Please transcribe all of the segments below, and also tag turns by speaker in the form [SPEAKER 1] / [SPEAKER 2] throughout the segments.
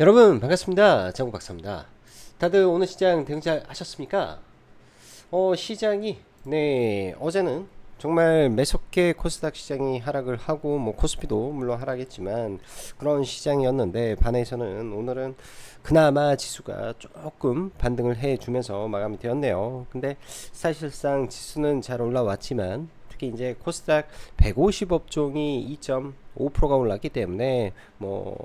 [SPEAKER 1] 여러분 반갑습니다. 장구 박사입니다. 다들 오늘 시장 대응 잘 하셨습니까? 시장이 어제는 정말 매섭게 코스닥 시장이 하락을 하고 뭐 코스피도 물론 하락했지만 그런 시장이었는데 반해서는 오늘은 그나마 지수가 조금 반등을 해주면서 마감이 되었네요. 근데 사실상 지수는 잘 올라왔지만 특히 이제 코스닥 150업종이 2.5%가 올랐기 때문에 뭐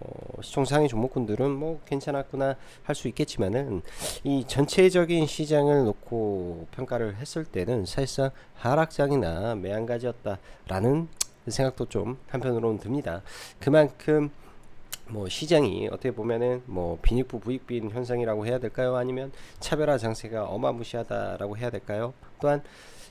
[SPEAKER 1] 시총 상위 종목군들은 뭐 괜찮았구나 할 수 있겠지만은 이 전체적인 시장을 놓고 평가를 했을 때는 사실상 하락장이나 매한가지였다라는 생각도 좀 한편으로는 듭니다. 그만큼 뭐 시장이 어떻게 보면은 뭐 빈익부 부익빈 현상이라고 해야 될까요? 아니면 차별화 장세가 어마무시하다라고 해야 될까요? 또한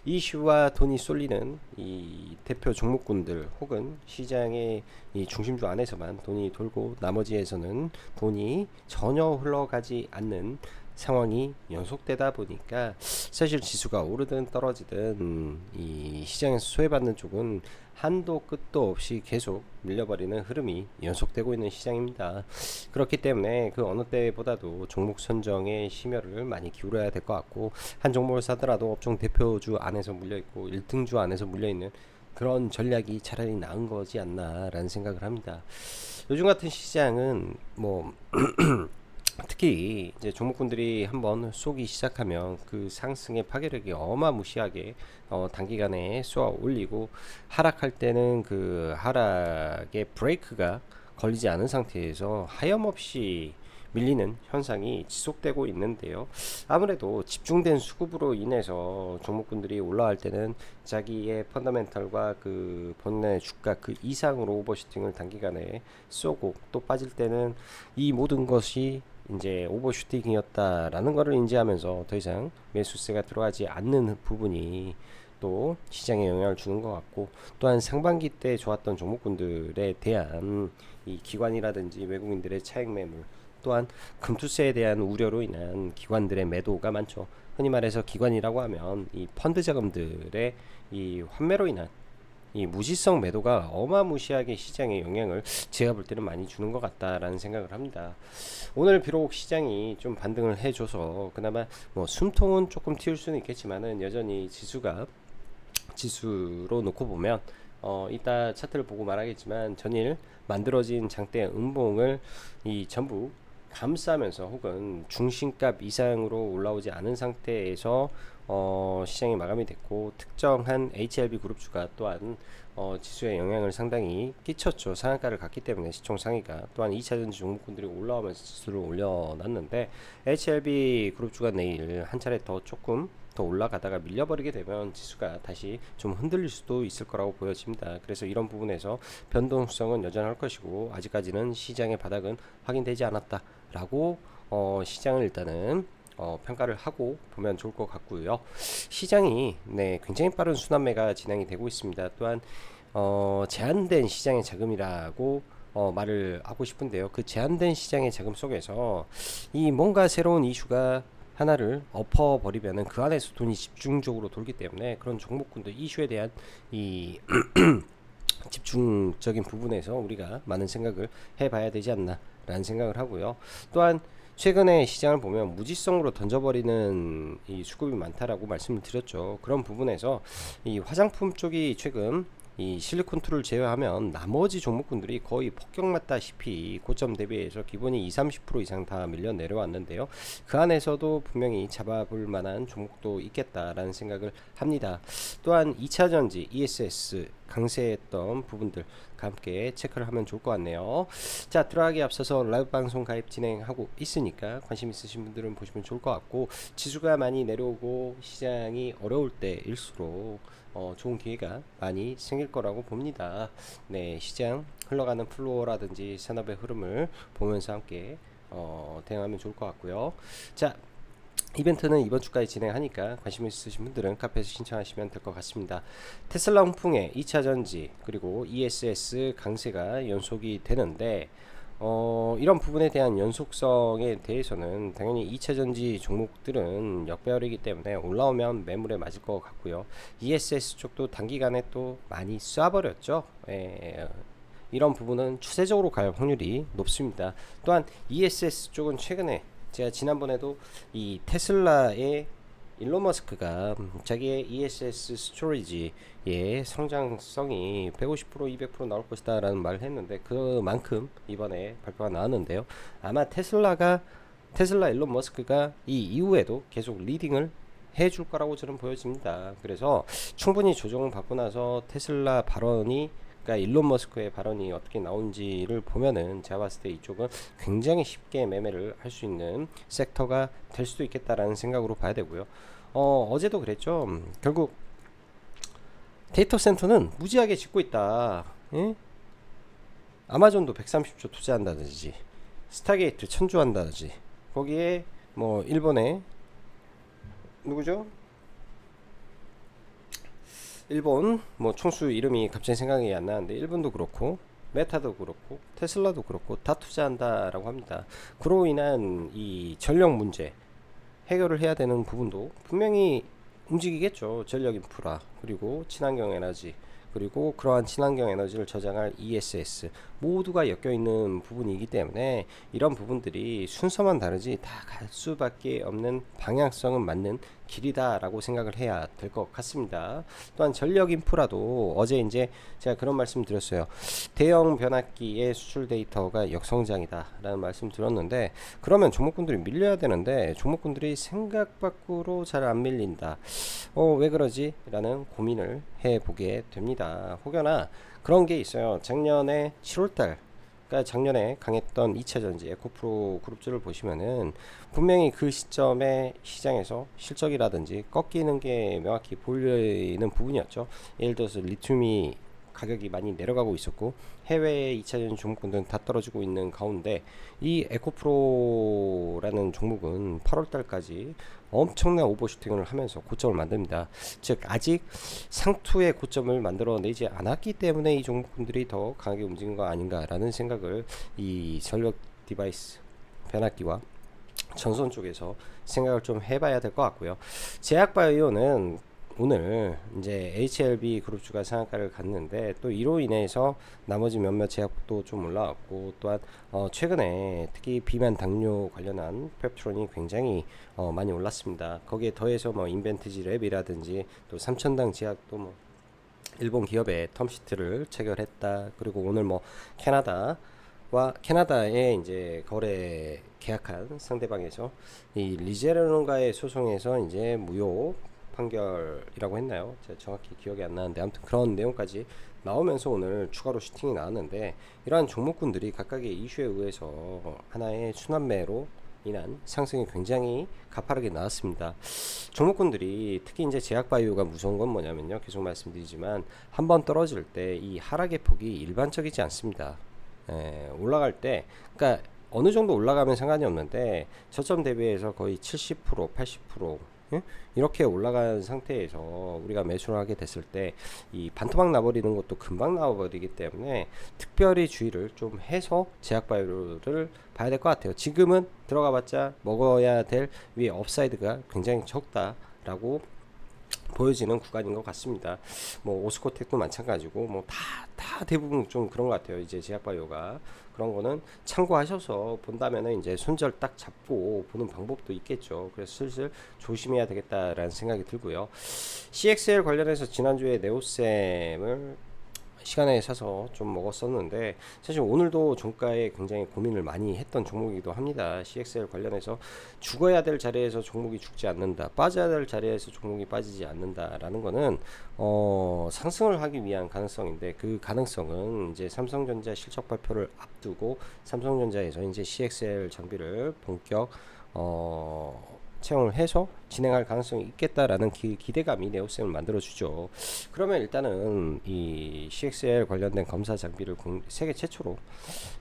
[SPEAKER 1] 이슈와 돈이 쏠리는 이 대표 종목군들 혹은 시장의 이 중심주 안에서만 돈이 돌고 나머지에서는 돈이 전혀 흘러가지 않는 상황이 연속되다 보니까 사실 지수가 오르든 떨어지든 이 시장에서 소외받는 쪽은 한도 끝도 없이 계속 밀려버리는 흐름이 연속되고 있는 시장입니다. 그렇기 때문에 그 어느 때보다도 종목 선정에 심혈을 많이 기울여야 될 것 같고, 한 종목을 사더라도 업종 대표주 안에서 물려있고 1등주 안에서 물려있는 그런 전략이 차라리 나은 거지 않나라는 생각을 합니다. 요즘 같은 시장은 뭐 특히 이제 종목군들이 한번 쏘기 시작하면 그 상승의 파괴력이 어마무시하게 단기간에 쏘아 올리고, 하락할 때는 그 하락의 브레이크가 걸리지 않은 상태에서 하염없이 밀리는 현상이 지속되고 있는데요. 아무래도 집중된 수급으로 인해서 종목군들이 올라갈 때는 자기의 펀더멘털과 그 본인의 주가 그 이상으로 오버슈팅을 단기간에 쏘고, 또 빠질 때는 이 모든 것이 이제 오버슈팅이었다라는 것을 인지하면서 더 이상 매수세가 들어가지 않는 부분이 또 시장에 영향을 주는 것 같고, 또한 상반기 때 좋았던 종목군들에 대한 이 기관이라든지 외국인들의 차익 매물, 또한 금투세에 대한 우려로 인한 기관들의 매도가 많죠. 흔히 말해서 기관이라고 하면 이 펀드 자금들의 이 환매로 인한 이 무지성 매도가 어마무시하게 시장에 영향을 제가 볼 때는 많이 주는 것 같다라는 생각을 합니다. 오늘 비록 시장이 좀 반등을 해줘서 그나마 뭐 숨통은 조금 틔울 수는 있겠지만은 여전히 지수로 놓고 보면 이따 차트를 보고 말하겠지만 전일 만들어진 장대 음봉을 이 전부 감싸면서 혹은 중심값 이상으로 올라오지 않은 상태에서 시장이 마감이 됐고, 특정한 HLB 그룹주가 또한 지수에 영향을 상당히 끼쳤죠. 상한가를 갔기 때문에 시총 상위가, 또한 2차전지 종목군들이 올라오면서 지수를 올려놨는데, HLB 그룹주가 내일 한 차례 더 조금 더 올라가다가 밀려버리게 되면 지수가 다시 좀 흔들릴 수도 있을 거라고 보여집니다. 그래서 이런 부분에서 변동성은 여전할 것이고, 아직까지는 시장의 바닥은 확인되지 않았다라고 시장을 일단은 평가를 하고 보면 좋을 것 같고요. 시장이 굉장히 빠른 순환매가 진행이 되고 있습니다. 또한 제한된 시장의 자금이라고 말을 하고 싶은데요. 그 제한된 시장의 자금 속에서 이 뭔가 새로운 이슈가 하나를 엎어버리면은 그 안에서 돈이 집중적으로 돌기 때문에 그런 종목군들 이슈에 대한 이 집중적인 부분에서 우리가 많은 생각을 해봐야 되지 않나라는 생각을 하고요. 또한 최근에 시장을 보면 무지성으로 던져버리는 이 수급이 많다라고 말씀을 드렸죠. 그런 부분에서 이 화장품 쪽이 최근 이 실리콘툴을 제외하면 나머지 종목군들이 거의 폭격맞다시피 고점 대비해서 기본이 20-30% 이상 다 밀려 내려왔는데요. 그 안에서도 분명히 잡아볼 만한 종목도 있겠다라는 생각을 합니다. 또한 2차전지 ESS 강세했던 부분들 함께 체크를 하면 좋을 것 같네요. 자, 들어가기 앞서서 라이브 방송 가입 진행하고 있으니까 관심 있으신 분들은 보시면 좋을 것 같고, 지수가 많이 내려오고 시장이 어려울 때일수록 좋은 기회가 많이 생길 거라고 봅니다. 시장 흘러가는 플로어라든지 산업의 흐름을 보면서 함께 대응하면 좋을 것 같고요. 자, 이벤트는 이번 주까지 진행하니까 관심 있으신 분들은 카페에서 신청하시면 될 것 같습니다. 테슬라 홍풍의 2차전지 그리고 ESS 강세가 연속이 되는데, 이런 부분에 대한 연속성에 대해서는 당연히 2차전지 종목들은 역배열이기 때문에 올라오면 매물에 맞을 것 같고요. ESS 쪽도 단기간에 또 많이 쏴버렸죠. 이런 부분은 추세적으로 갈 확률이 높습니다. 또한 ESS 쪽은 최근에 제가 지난번에도 이 테슬라의 일론 머스크가 자기의 ESS 스토리지의 성장성이 150% 200% 나올 것이다 라는 말을 했는데 그만큼 이번에 발표가 나왔는데요. 아마 테슬라 일론 머스크가 이 이후에도 계속 리딩을 해줄 거라고 저는 보여집니다. 그래서 충분히 조정을 받고 나서 테슬라 발언이, 그러니까 일론 머스크의 발언이 어떻게 나온지를 보면은 제가 봤을 때 이쪽은 굉장히 쉽게 매매를 할 수 있는 섹터가 될 수도 있겠다라는 생각으로 봐야 되고요. 어제도 그랬죠. 결국 데이터 센터는 무지하게 짓고 있다. 예? 아마존도 130조 투자한다든지, 스타게이트 1000조 한다든지, 거기에 뭐 일본의 누구죠? 일본 뭐 총수 이름이 갑자기 생각이 안 나는데, 일본도 그렇고 메타도 그렇고 테슬라도 그렇고 다 투자한다라고 합니다. 그로 인한 이 전력 문제 해결을 해야 되는 부분도 분명히 움직이겠죠. 전력 인프라, 그리고 친환경 에너지, 그리고 그러한 친환경 에너지를 저장할 ESS 모두가 엮여 있는 부분이기 때문에 이런 부분들이 순서만 다르지 다 갈 수밖에 없는 방향성은 맞는 길이다라고 생각을 해야 될 것 같습니다. 또한 전력 인프라도 어제 이제 제가 그런 말씀 드렸어요. 대형 변압기의 수출 데이터가 역성장이다라는 말씀 드렸는데, 그러면 종목군들이 밀려야 되는데 종목군들이 생각 밖으로 잘 안 밀린다. 왜 그러지? 라는 고민을 해보게 됩니다. 혹여나 그런 게 있어요. 작년에 7월달, 그러니까 작년에 강했던 2차전지 에코프로 그룹주를 보시면은 분명히 그 시점에 시장에서 실적이라든지 꺾이는 게 명확히 보이는 부분이었죠. 예를 들어서 리튬이 가격이 많이 내려가고 있었고 해외 2차전지 종목군들은 다 떨어지고 있는 가운데 이 에코프로라는 종목은 8월달까지 엄청난 오버슈팅을 하면서 고점을 만듭니다. 즉 아직 상투의 고점을 만들어내지 않았기 때문에 이 종목군들이 더 강하게 움직인 거 아닌가라는 생각을 이 전력 디바이스 변압기와 전선 쪽에서 생각을 좀 해봐야 될 것 같고요. 제약바이오는 오늘 이제 HLB 그룹주가 상한가를 갔는데 또 이로 인해서 나머지 몇몇 제약도 좀 올라왔고, 또한 최근에 특히 비만 당뇨 관련한 펩트론이 굉장히 많이 올랐습니다. 거기에 더해서 뭐 인벤티지 랩이라든지 또 삼천당 제약도 뭐 일본 기업의 텀시트를 체결했다. 그리고 오늘 뭐 캐나다에 이제 거래 계약한 상대방에서 이 리제르논과의 소송에서 이제 무효 판결이라고 했나요? 제가 정확히 기억이 안 나는데 아무튼 그런 내용까지 나오면서 오늘 추가로 슈팅이 나왔는데, 이러한 종목군들이 각각의 이슈에 의해서 하나의 순환매로 인한 상승이 굉장히 가파르게 나왔습니다. 종목군들이 특히 이제 제약바이오가 무서운 건 뭐냐면요, 계속 말씀드리지만 한번 떨어질 때 이 하락의 폭이 일반적이지 않습니다. 올라갈 때, 그러니까 어느 정도 올라가면 상관이 없는데 저점 대비해서 거의 70% 80% 이렇게 올라간 상태에서 우리가 매수를 하게 됐을 때 이 반토막 나버리는 것도 금방 나와버리기 때문에 특별히 주의를 좀 해서 제약바이오를 봐야 될 것 같아요. 지금은 들어가 봤자 먹어야 될 위에 업사이드가 굉장히 적다라고 보여지는 구간인 것 같습니다. 뭐 오스코텍도 마찬가지고 뭐 다 대부분 좀 그런 것 같아요. 이제 제약바이오가 그런 거는 참고하셔서 본다면은 이제 손절 딱 잡고 보는 방법도 있겠죠. 그래서 슬슬 조심해야 되겠다라는 생각이 들고요. CXL 관련해서 지난주에 네오셈을 시간에 사서 좀 먹었었는데, 사실 오늘도 종가에 굉장히 고민을 많이 했던 종목이기도 합니다. CXL 관련해서 죽어야 될 자리에서 종목이 죽지 않는다, 빠져야 될 자리에서 종목이 빠지지 않는다라는 거는 상승을 하기 위한 가능성인데, 그 가능성은 이제 삼성전자 실적 발표를 앞두고 삼성전자에서 이제 CXL 장비를 본격 채용을 해서 진행할 가능성이 있겠다라는 기대감이 네오셈을 만들어주죠. 그러면 일단은 이 CXL 관련된 검사 장비를 세계 최초로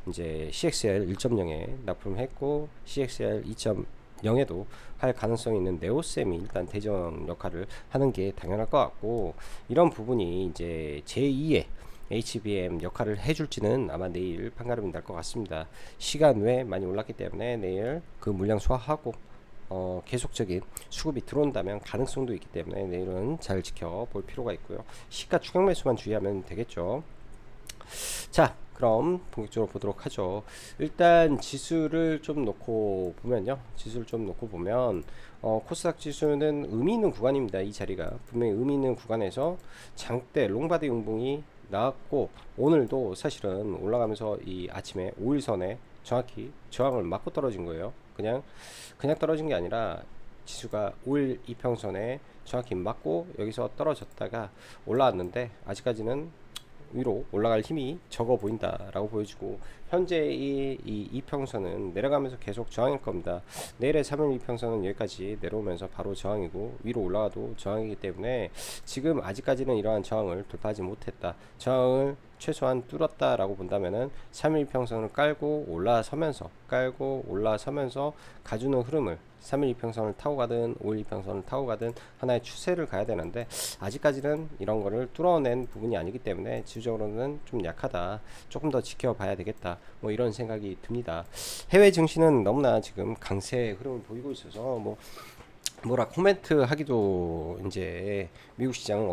[SPEAKER 1] 이제 CXL 1.0에 납품했고 CXL 2.0에도 할 가능성이 있는 네오셈이 일단 대전 역할을 하는 게 당연할 것 같고, 이런 부분이 이제 제2의 HBM 역할을 해줄지는 아마 내일 판가름이 날 것 같습니다. 시간 외에 많이 올랐기 때문에 내일 그 물량 소화하고 계속적인 수급이 들어온다면 가능성도 있기 때문에 내일은 잘 지켜볼 필요가 있고요. 시가 추격 매수만 주의하면 되겠죠. 자, 그럼 본격적으로 보도록 하죠. 일단 지수를 좀 놓고 보면요. 지수를 좀 놓고 보면 코스닥 지수는 의미 있는 구간입니다. 이 자리가 분명히 의미 있는 구간에서 장대 롱바디 용봉이 나왔고, 오늘도 사실은 올라가면서 이 아침에 5일선에 정확히 저항을 맞고 떨어진 거예요. 그냥 떨어진 게 아니라 지수가 5일 이평선에 정확히 맞고 여기서 떨어졌다가 올라왔는데, 아직까지는 위로 올라갈 힘이 적어 보인다라고 보여지고, 현재 이 이평선은 내려가면서 계속 저항일 겁니다. 내일의 3일 이평선은 여기까지 내려오면서 바로 저항이고, 위로 올라가도 저항이기 때문에 지금 아직까지는 이러한 저항을 돌파하지 못했다, 저항을 최소한 뚫었다라고 본다면은 3일 평선을 깔고 올라서면서 가주는 흐름을 3일 이평선을 타고 가든 5일 이평선을 타고 가든 하나의 추세를 가야 되는데, 아직까지는 이런 거를 뚫어낸 부분이 아니기 때문에 지수적으로는 좀 약하다, 조금 더 지켜봐야 되겠다, 뭐 이런 생각이 듭니다. 해외 증시는 너무나 지금 강세 흐름을 보이고 있어서 뭐라 코멘트 하기도 이제 미국 시장은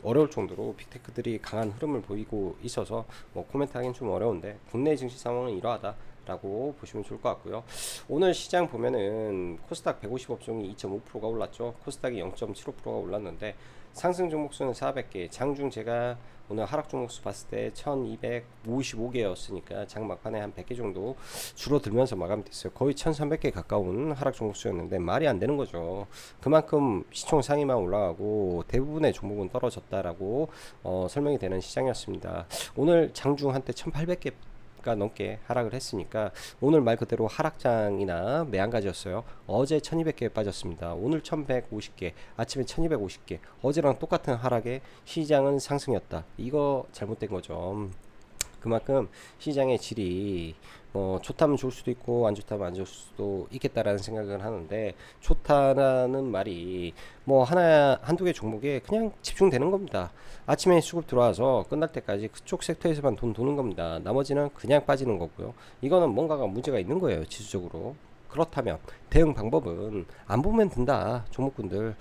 [SPEAKER 1] 어려울 정도로 빅테크들이 강한 흐름을 보이고 있어서 뭐 코멘트 하긴 좀 어려운데, 국내 증시 상황은 이러하다 라고 보시면 좋을 것 같고요. 오늘 시장 보면은 코스닥 150업종이 2.5%가 올랐죠. 코스닥이 0.75%가 올랐는데, 상승 종목수는 400개, 장중 제가 오늘 하락 종목수 봤을 때 1255개였으니까 장 막판에 한 100개 정도 줄어들면서 마감됐어요. 거의 1300개 가까운 하락 종목수였는데 말이 안 되는 거죠. 그만큼 시총 상위만 올라가고 대부분의 종목은 떨어졌다라고 설명이 되는 시장이었습니다. 오늘 장중 한때 1800개 가 넘게 하락을 했으니까 오늘 말 그대로 하락장이나 매한가지였어요. 어제 1200개 빠졌습니다. 오늘 1150개, 아침에 1250개, 어제랑 똑같은 하락에 시장은 상승이었다. 이거 잘못된 거죠. 그만큼 시장의 질이 좋다면 좋을 수도 있고 안 좋다면 안 좋을 수도 있겠다라는 생각을 하는데, 좋다라는 말이 한두 개 종목에 그냥 집중되는 겁니다. 아침에 수급 들어와서 끝날 때까지 그쪽 섹터에서만 돈 도는 겁니다. 나머지는 그냥 빠지는 거고요. 이거는 뭔가가 문제가 있는 거예요, 지수적으로. 그렇다면 대응 방법은 안 보면 된다, 종목군들.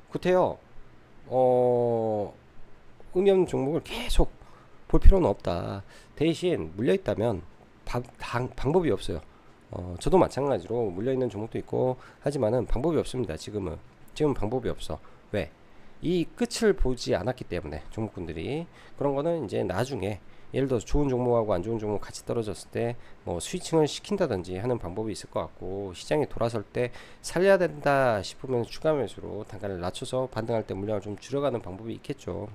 [SPEAKER 1] 그렇대요. 의미 없는 종목을 계속 볼 필요는 없다. 대신 물려있다면 방법이 없어요. 저도 마찬가지로 물려있는 종목도 있고 하지만은 방법이 없습니다. 지금 방법이 없어. 왜? 이 끝을 보지 않았기 때문에 종목군들이. 그런 거는 이제 나중에 예를 들어서 좋은 종목하고 안 좋은 종목 같이 떨어졌을 때 스위칭을 시킨다든지 하는 방법이 있을 것 같고, 시장이 돌아설 때 살려야 된다 싶으면 추가 매수로 단가를 낮춰서 반등할 때 물량을 좀 줄여가는 방법이 있겠죠.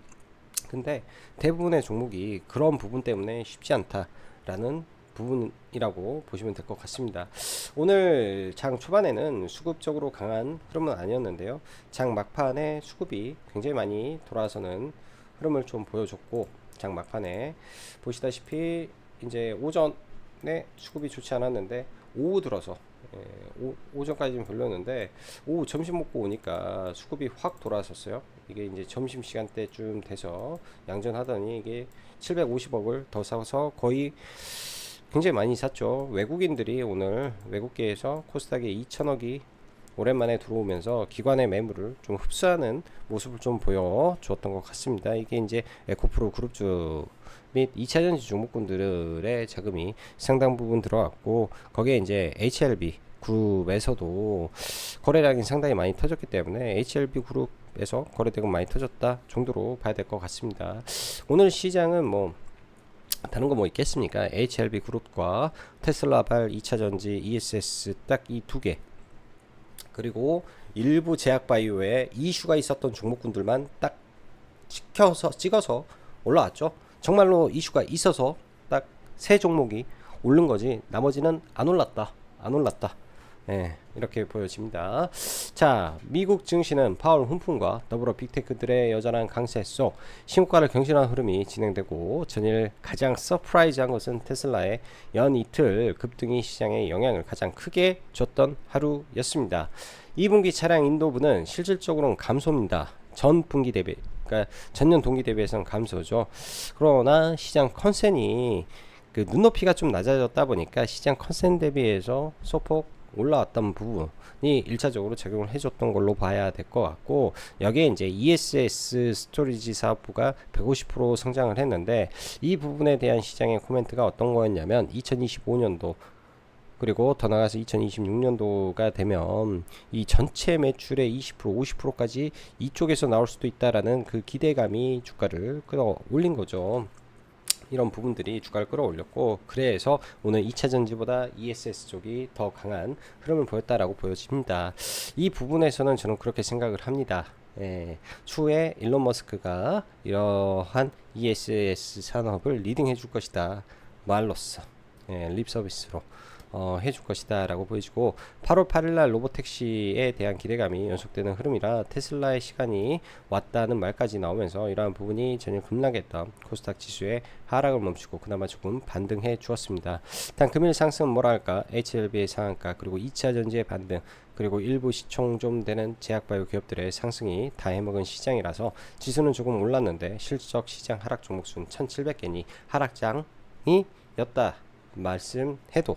[SPEAKER 1] 근데 대부분의 종목이 그런 부분 때문에 쉽지 않다라는 부분이라고 보시면 될 것 같습니다. 오늘 장 초반에는 수급적으로 강한 흐름은 아니었는데요, 장 막판에 수급이 굉장히 많이 돌아서는 흐름을 좀 보여줬고, 장 막판에 보시다시피 이제 오전에 수급이 좋지 않았는데 오후 들어서 오전까지는 별로였는데 오후 점심 먹고 오니까 수급이 확 돌아섰어요. 이게 이제 점심 시간대쯤 돼서 양전하더니 이게 750억을 더 사서 거의 굉장히 많이 샀죠. 외국인들이 오늘 외국계에서 코스닥에 2천억이 오랜만에 들어오면서 기관의 매물을 좀 흡수하는 모습을 좀 보여주었던 것 같습니다. 이게 이제 에코프로 그룹주 및 2차전지 종목군들의 자금이 상당 부분 들어왔고, 거기에 이제 HLB 그룹에서도 거래량이 상당히 많이 터졌기 때문에 HLB 그룹에서 거래대금 많이 터졌다 정도로 봐야 될 것 같습니다. 오늘 시장은 다른 거 있겠습니까? HLB 그룹과 테슬라발 2차전지 ESS 딱 이 두 개, 그리고 일부 제약바이오에 이슈가 있었던 종목군들만 딱 찍어서 올라왔죠. 정말로 이슈가 있어서 딱 세 종목이 오른 거지, 나머지는 안 올랐다. 이렇게 보여집니다. 자, 미국 증시는 파월 훈풍과 더불어 빅테크들의 여전한 강세 속 신고가를 경신한 흐름이 진행되고, 전일 가장 서프라이즈한 것은 테슬라의 연이틀 급등이 시장에 영향을 가장 크게 줬던 하루였습니다. 2분기 차량 인도분은 실질적으로는 감소입니다. 전분기 대비, 그러니까 전년 동기 대비해서는 감소죠. 그러나 시장 컨센이 눈높이가 좀 낮아졌다 보니까 시장 컨센 대비해서 소폭 올라왔던 부분이 1차적으로 작용을 해줬던 걸로 봐야 될 것 같고, 여기에 이제 ESS 스토리지 사업부가 150% 성장을 했는데, 이 부분에 대한 시장의 코멘트가 어떤 거였냐면 2025년도 그리고 더 나가서 2026년도가 되면 이 전체 매출의 20% 50%까지 이쪽에서 나올 수도 있다라는 그 기대감이 주가를 끌어올린 거죠. 이런 부분들이 주가를 끌어올렸고, 그래서 오늘 2차 전지보다 ESS 쪽이 더 강한 흐름을 보였다라고 보여집니다. 이 부분에서는 저는 그렇게 생각을 합니다. 추후에 일론 머스크가 이러한 ESS 산업을 리딩해 줄 것이다, 말로써 립 서비스로 해줄 것이다 라고 보여지고, 8월 8일날 로보택시에 대한 기대감이 연속되는 흐름이라 테슬라의 시간이 왔다는 말까지 나오면서 이러한 부분이 전혀 급락했던 코스닥 지수의 하락을 멈추고 그나마 조금 반등해 주었습니다. 단 금일 상승은 뭐랄까, HLB의 상한가, 그리고 2차 전지의 반등, 그리고 일부 시총 좀 되는 제약바이오 기업들의 상승이 다 해먹은 시장이라서 지수는 조금 올랐는데 실적 시장 하락 종목수는 1700개니 하락장이 였다 말씀해도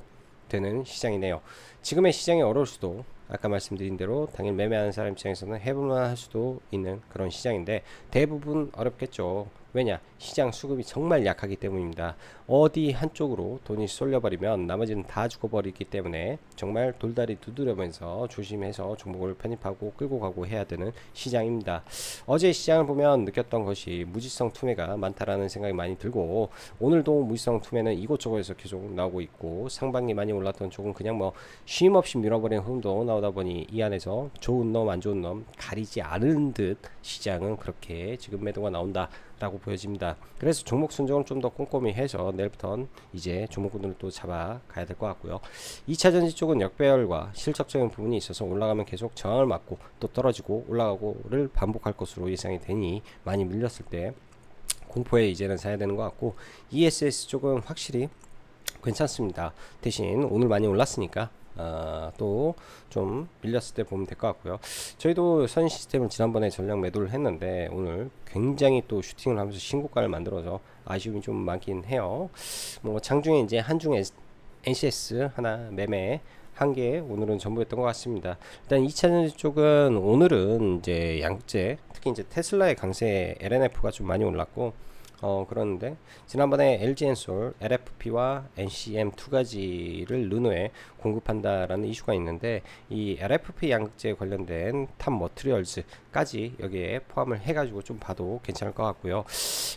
[SPEAKER 1] 되는 시장이네요. 지금의 시장이 어려울 수도, 아까 말씀드린 대로 당일 매매하는 사람 입장에서는 해볼만 할 수도 있는 그런 시장인데, 대부분 어렵겠죠. 왜냐? 시장 수급이 정말 약하기 때문입니다. 어디 한쪽으로 돈이 쏠려버리면 나머지는 다 죽어버리기 때문에 정말 돌다리 두드려면서 조심해서 종목을 편입하고 끌고 가고 해야 되는 시장입니다. 어제 시장을 보면 느꼈던 것이 무지성 투매가 많다라는 생각이 많이 들고, 오늘도 무지성 투매는 이곳저곳에서 계속 나오고 있고, 상반기 많이 올랐던 쪽은 그냥 뭐 쉼없이 밀어버리는 흐름도 나오다 보니 이 안에서 좋은 놈 안 좋은 놈 가리지 않은 듯 시장은 그렇게 지금 매도가 나온다 라고 보여집니다. 그래서 종목 선정을 좀 더 꼼꼼히 해서 내일부터는 이제 종목군들을 또 잡아 가야 될 것 같고요. 2차 전지 쪽은 역배열과 실적적인 부분이 있어서 올라가면 계속 저항을 맞고 또 떨어지고 올라가고를 반복할 것으로 예상이 되니 많이 밀렸을 때 공포에 이제는 사야 되는 것 같고, ESS 쪽은 확실히 괜찮습니다. 대신 오늘 많이 올랐으니까 또 좀 밀렸을 때 보면 될 것 같고요. 저희도 선 시스템을 지난번에 전량 매도를 했는데 오늘 굉장히 또 슈팅을 하면서 신고가를 만들어서 아쉬움이 좀 많긴 해요. 뭐 장중에 이제 한중 NCS 하나 매매 한 개 오늘은 전부였던 것 같습니다. 일단 2차 전지 쪽은 오늘은 이제 양재, 특히 이제 테슬라의 강세 LNF가 좀 많이 올랐고, 그러는데 지난번에 LG엔솔, LFP와 NCM 두 가지를 르노에 공급한다라는 이슈가 있는데, 이 LFP 양극재 관련된 탑 머티리얼즈까지 여기에 포함을 해가지고 좀 봐도 괜찮을 것 같고요.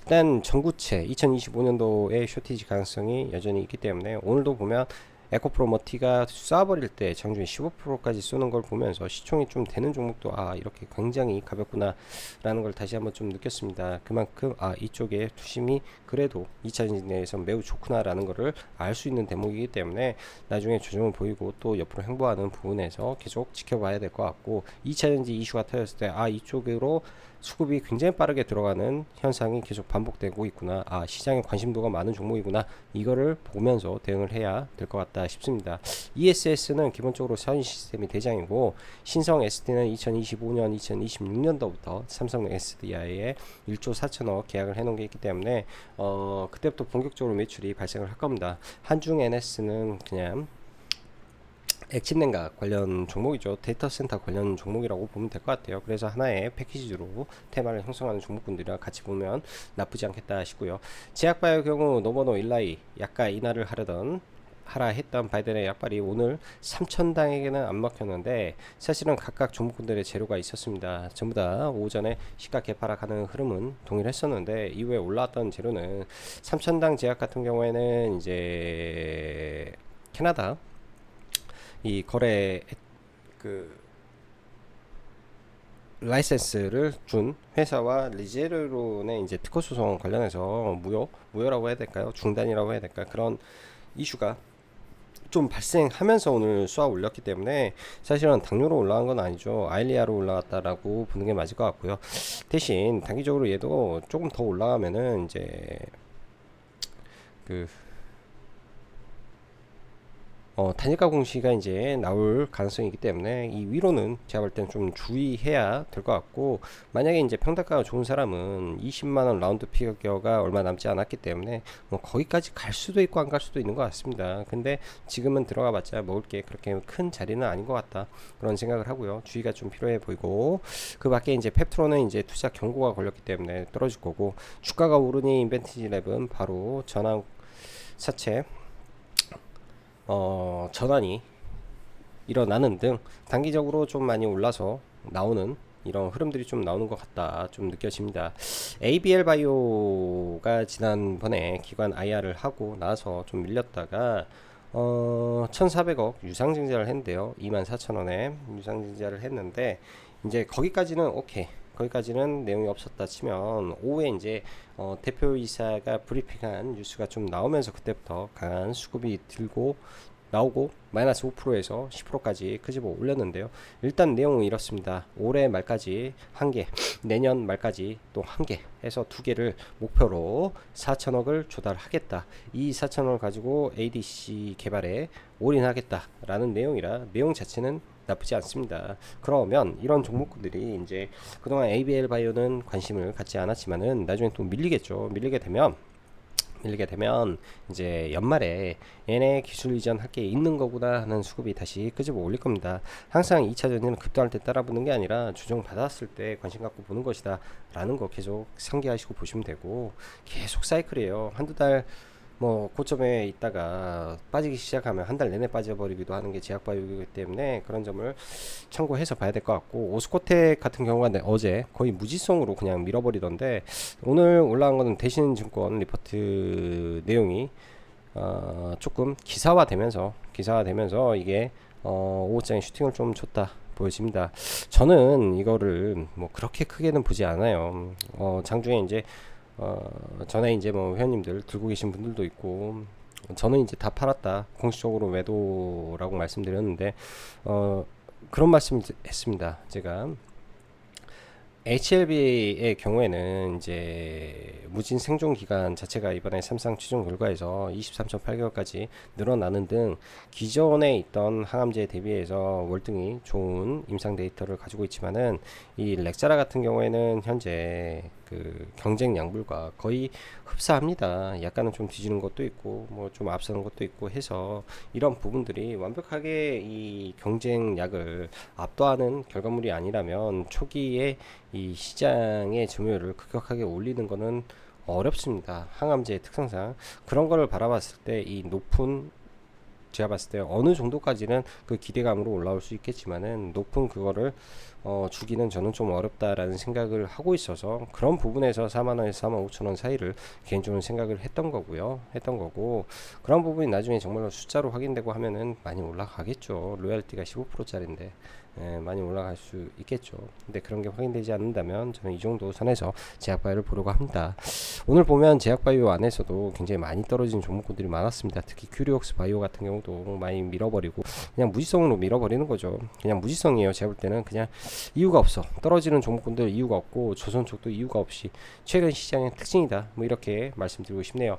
[SPEAKER 1] 일단 전구체 2025년도에 쇼티지 가능성이 여전히 있기 때문에 오늘도 보면 에코프로머티가 쏴버릴 때 장중에 15%까지 쏘는 걸 보면서 시총이 좀 되는 종목도 이렇게 굉장히 가볍구나 라는 걸 다시 한번 좀 느꼈습니다. 그만큼 이쪽에 투심이 그래도 2차 전지 내에서 매우 좋구나 라는 거를 알 수 있는 대목이기 때문에 나중에 조정을 보이고 또 옆으로 행보하는 부분에서 계속 지켜봐야 될 것 같고, 2차 전지 이슈가 터졌을 때 이쪽으로 수급이 굉장히 빠르게 들어가는 현상이 계속 반복되고 있구나, 시장에 관심도가 많은 종목이구나, 이거를 보면서 대응을 해야 될 것 같다 싶습니다. ESS는 기본적으로 선 시스템이 대장이고, 신성 SD는 2025년 2026년도부터 삼성 SDI에 1조 4천억 계약을 해놓은 게 있기 때문에 그때부터 본격적으로 매출이 발생을 할 겁니다. 한중 NS는 그냥 액침 냉각 관련 종목이죠. 데이터 센터 관련 종목이라고 보면 될 것 같아요. 그래서 하나의 패키지로 테마를 형성하는 종목군들이랑 같이 보면 나쁘지 않겠다 싶고요. 제약바이오 경우 노버노 일라이 약간 인하를 하라 했던 바이든의 약발이 오늘 3,000당에게는 안 먹혔는데, 사실은 각각 종목군들의 재료가 있었습니다. 전부 다 오전에 시가 개파락하는 흐름은 동일했었는데, 이후에 올라왔던 재료는 3,000당 제약 같은 경우에는 이제 캐나다 이 거래 그 라이센스를 준 회사와 리제르론의 이제 특허 소송 관련해서 무효라고 해야 될까요? 중단이라고 해야 될까? 그런 이슈가 좀 발생하면서 오늘 쏘아 올렸기 때문에 사실은 당뇨로 올라간 건 아니죠. 아일리아로 올라갔다라고 보는 게 맞을 것 같고요. 대신 단기적으로 얘도 조금 더 올라가면은 이제 단일가 공시가 이제 나올 가능성이 있기 때문에 이 위로는 제가 볼 때는 좀 주의해야 될 것 같고, 만약에 이제 평단가가 좋은 사람은 20만원 라운드 피겨가 얼마 남지 않았기 때문에 뭐 거기까지 갈 수도 있고 안 갈 수도 있는 것 같습니다. 근데 지금은 들어가 봤자 먹을 게 그렇게 큰 자리는 아닌 것 같다, 그런 생각을 하고요. 주의가 좀 필요해 보이고, 그 밖에 이제 펩트로는 이제 투자 경고가 걸렸기 때문에 떨어질 거고, 주가가 오르니 인벤티지 랩은 바로 전환 사채 전환이 일어나는 등 단기적으로 좀 많이 올라서 나오는 이런 흐름들이 좀 나오는 것 같다, 좀 느껴집니다. ABL 바이오가 지난번에 기관 IR을 하고 나서 좀 밀렸다가 1400억 유상증자를 했는데요. 24,000원에 유상증자를 했는데, 이제 거기까지는 오케이, 거기까지는 내용이 없었다 치면, 오후에 이제 대표이사가 브리핑한 뉴스가 좀 나오면서 그때부터 강한 수급이 들고 나오고 마이너스 5%에서 10%까지 끄집어 올렸는데요. 일단 내용은 이렇습니다. 올해 말까지 한 개, 내년 말까지 또 한 개 해서 두 개를 목표로 4천억을 조달하겠다. 이 4천억을 가지고 ADC 개발에 올인하겠다라는 내용이라 내용 자체는 나쁘지 않습니다. 그러면 이런 종목들이 이제 그동안 ABL 바이오는 관심을 갖지 않았지만은 나중에 또 밀리게 되면 이제 연말에 얘네 기술 이전 할 게 있는 거구나 하는 수급이 다시 끄집어 올릴 겁니다. 항상 2차 전지는 급등할 때 따라붙는 게 아니라 조정 받았을 때 관심 갖고 보는 것이다 라는 거 계속 상기하시고 보시면 되고, 계속 사이클이에요. 한두 달 뭐 고점에 있다가 빠지기 시작하면 한 달 내내 빠져버리기도 하는 게 제약바이오이기 때문에 그런 점을 참고해서 봐야 될 것 같고, 오스코텍 같은 경우가 어제 거의 무지성으로 그냥 밀어버리던데, 오늘 올라간 거는 대신증권 리포트 내용이 조금 기사화되면서 이게 오후장에 슈팅을 좀 줬다 보여집니다. 저는 이거를 뭐 그렇게 크게는 보지 않아요. 장중에 이제 전에 이제 뭐 회원님들 들고 계신 분들도 있고, 저는 이제 다 팔았다, 공식적으로 매도라고 말씀드렸는데, 그런 말씀을 했습니다. 제가 HLB의 경우에는 이제 무진 생존 기간 자체가 이번에 삼상 최종 결과에서 23.8개월까지 늘어나는 등 기존에 있던 항암제에 대비해서 월등히 좋은 임상 데이터를 가지고 있지만은, 이 렉자라 같은 경우에는 현재 그 경쟁 약물과 거의 흡사합니다. 약간은 좀 뒤지는 것도 있고 뭐 좀 앞서는 것도 있고 해서, 이런 부분들이 완벽하게 이 경쟁 약을 압도하는 결과물이 아니라면 초기에 이 시장의 점유율을 급격하게 올리는 것은 어렵습니다. 항암제의 특성상 그런 거를 바라봤을 때 이 높은, 제가 봤을 때 어느 정도까지는 그 기대감으로 올라올 수 있겠지만은 높은 그거를 주기는 저는 좀 어렵다라는 생각을 하고 있어서, 그런 부분에서 4만원에서 45,000원 사이를 개인적으로 생각을 했던 거고, 그런 부분이 나중에 정말로 숫자로 확인되고 하면은 많이 올라가겠죠. 로얄티가 15%짜리인데 많이 올라갈 수 있겠죠. 근데 그런 게 확인되지 않는다면 저는 이 정도 선에서 제약바이오를 보려고 합니다. 오늘 보면 제약바이오 안에서도 굉장히 많이 떨어진 종목군들이 많았습니다. 특히 큐리옥스 바이오 같은 경우도 많이 밀어버리고 그냥 무지성으로 밀어버리는 거죠. 그냥 무지성이에요. 제가 볼 때는 그냥 이유가 없어, 떨어지는 종목군들 이유가 없고 조선 쪽도 이유가 없이 최근 시장의 특징이다, 뭐 이렇게 말씀드리고 싶네요.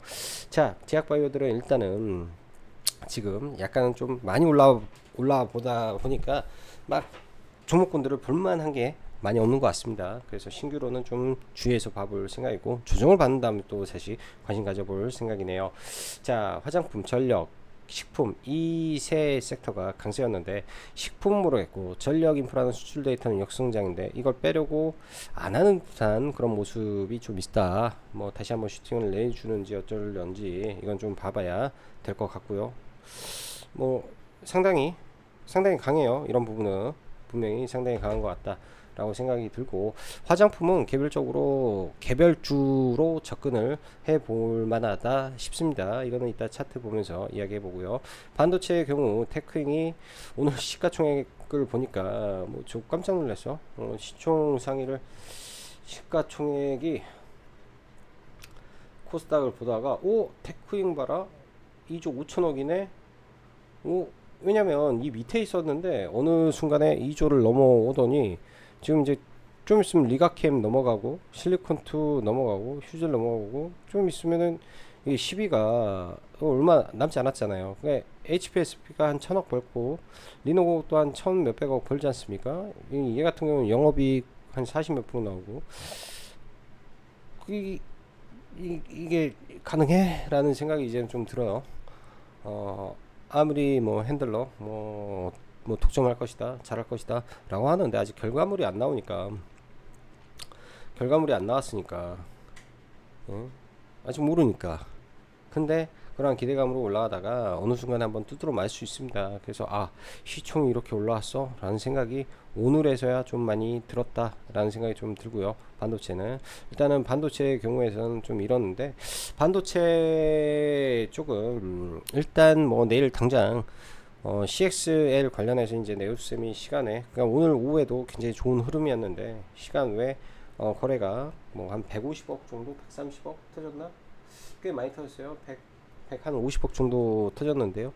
[SPEAKER 1] 자, 제약바이오들은 일단은 지금 약간 좀 많이 올라보다 보니까 막 종목군들을 볼만한 게 많이 없는 것 같습니다. 그래서 신규로는 좀 주의해서 봐볼 생각이고, 조정을 받는 다음에 또 다시 관심 가져볼 생각이네요. 자, 화장품, 전력, 식품 이 세 섹터가 강세였는데, 식품으로 했고 전력 인프라는 수출 데이터는 역성장인데 이걸 빼려고 안 하는 듯한 그런 모습이 좀 있다. 뭐 다시 한번 슈팅을 내주는지 어쩔런지 이건 좀 봐봐야 될 것 같고요. 뭐 상당히 강해요. 이런 부분은 분명히 상당히 강한 것 같다 라고 생각이 들고, 화장품은 개별주로 접근을 해 볼 만하다 싶습니다. 이거는 이따 차트 보면서 이야기해 보고요. 반도체의 경우 테크잉이 오늘 시가총액을 보니까 뭐 저 깜짝 놀랐어. 시총 상위를, 시가총액이 코스닥을 보다가 테크잉 봐라, 2조 5천억이네. 왜냐면 이 밑에 있었는데 어느 순간에 2조를 넘어오더니 지금 이제 좀 있으면 리가캠 넘어가고 실리콘2 넘어가고 휴젤 넘어가고 좀 있으면은 이 12가 얼마 남지 않았잖아요. 그러니까 HPSP가 한 1000억 벌고 리노고 또한 1000 몇백억 벌지 않습니까? 얘 같은 경우는 영업이익 한 40 몇 프로 나오고 이게 가능해? 라는 생각이 이제는 좀 들어요. 아무리 뭐 핸들러 뭐 독점할 것이다, 잘할 것이다 라고 하는데 아직 결과물이 안 나오니까, 결과물이 안 나왔으니까, 응? 아직 모르니까. 근데 그런 기대감으로 올라가다가 어느 순간에 한번 두드러 맞을 수 있습니다. 그래서 시총이 이렇게 올라왔어 라는 생각이 오늘에서야 좀 많이 들었다 라는 생각이 좀 들고요. 반도체는 일단은 반도체의 경우에서는 좀 이러는데, 반도체 쪽은 일단 뭐 내일 당장 CXL 관련해서 이제 네오스sem이 시간에, 그러니까 오늘 오후에도 굉장히 좋은 흐름이었는데 시간 외 거래가 뭐 한 150억 정도, 130억 터졌나? 꽤 많이 터졌어요. 100한 50억 정도 터졌는데요.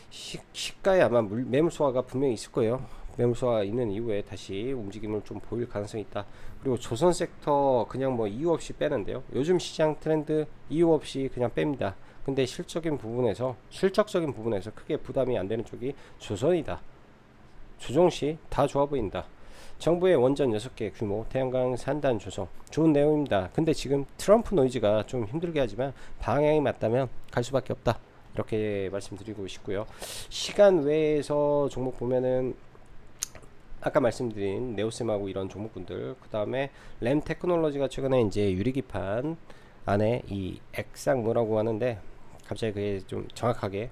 [SPEAKER 1] 시가에 아마 매물 소화가 분명히 있을 거예요. 매물 소화가 있는 이후에 다시 움직임을 좀 보일 가능성이 있다. 그리고 조선 섹터 그냥 뭐 이유 없이 빼는데요. 요즘 시장 트렌드 이유 없이 그냥 뺍니다. 근데 실적적인 부분에서 크게 부담이 안 되는 쪽이 조선이다. 조정시 다 좋아 보인다. 정부의 원전 6개 규모, 태양광 산단 조성 좋은 내용입니다. 근데 지금 트럼프 노이즈가 좀 힘들게 하지만 방향이 맞다면 갈 수밖에 없다. 이렇게 말씀드리고 싶고요. 시간 외에서 종목 보면은 아까 말씀드린 네오셈하고 이런 종목군들, 그 다음에 램 테크놀로지가 최근에 이제 유리기판 안에 이 액상무라고 하는데, 갑자기 그게 좀 정확하게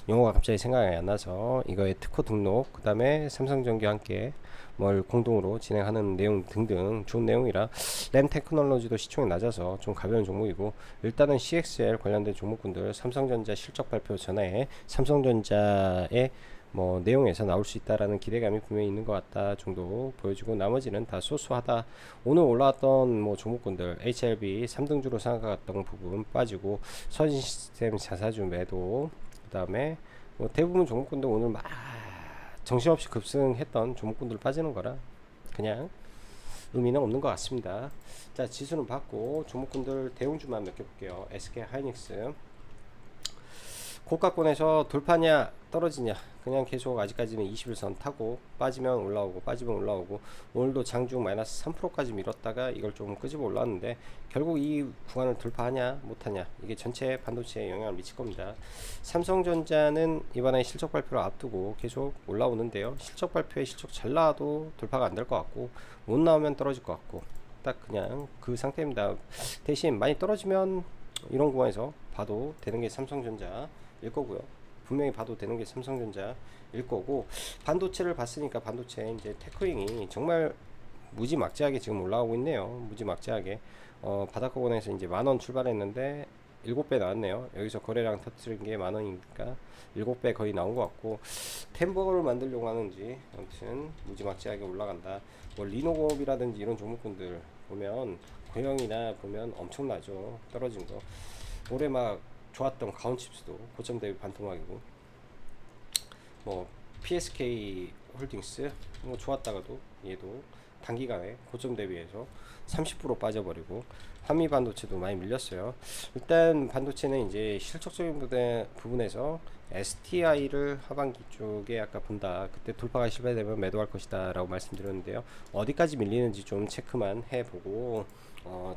[SPEAKER 1] 용어가 갑자기 생각이 안 나서 이거의 특허 등록, 그 다음에 삼성전기와 함께 뭘 공동으로 진행하는 내용 등등 좋은 내용이라 램 테크놀로지도 시총이 낮아서 좀 가벼운 종목이고, 일단은 CXL 관련된 종목군들 삼성전자 실적 발표 전에 삼성전자의 뭐 내용에서 나올 수 있다라는 기대감이 분명히 있는 것 같다 정도 보여주고, 나머지는 다 소소하다. 오늘 올라왔던 뭐 종목군들 HLB 3등주로 생각했던 부분 빠지고, 선진시스템 자사주 매도, 그 다음에 뭐 대부분 종목군들 오늘 막 정신없이 급승했던 종목군들 빠지는 거라 그냥 의미는 없는 것 같습니다. 자, 지수는 봤고 종목군들 대웅주만 몇 개 볼게요. SK 하이닉스 고가권에서 돌파냐 떨어지냐, 그냥 계속 아직까지는 21선 타고 빠지면 올라오고 빠지면 올라오고, 오늘도 장중 마이너스 3%까지 밀었다가 이걸 좀 끄집어 올랐는데 결국 이 구간을 돌파하냐 못하냐, 이게 전체 반도체에 영향을 미칠 겁니다. 삼성전자는 이번에 실적 발표를 앞두고 계속 올라오는데요. 실적 발표에 실적 잘 나와도 돌파가 안 될 것 같고, 못 나오면 떨어질 것 같고, 딱 그냥 그 상태입니다. 대신 많이 떨어지면 이런 구간에서 봐도 되는 게 삼성전자 일 거고요. 분명히 봐도 되는 게 삼성전자 일 거고, 반도체를 봤으니까 반도체 이제 테크윙이 정말 무지막지하게 지금 올라가고 있네요. 무지막지하게 바닥권에서 이제 10,000원 출발했는데 7배 나왔네요. 여기서 거래량 터트린 게 10,000원이니까 7배 거의 나온 것 같고, 템버거를 만들려고 하는지 아무튼 무지막지하게 올라간다. 뭐 리노공업이라든지 이런 종목군들 보면 고영이나 보면 엄청나죠. 떨어진 거. 올해 막 좋았던 가온칩스도 고점 대비 반토막이고, 뭐 PSK 홀딩스 뭐 좋았다가도 얘도 단기간에 고점 대비해서 30% 빠져버리고, 한미 반도체도 많이 밀렸어요. 일단 반도체는 이제 실적적인 부분에서 STI를 하반기 쪽에 아까 본다, 그때 돌파가 실패되면 매도할 것이다 라고 말씀드렸는데요. 어디까지 밀리는지 좀 체크만 해보고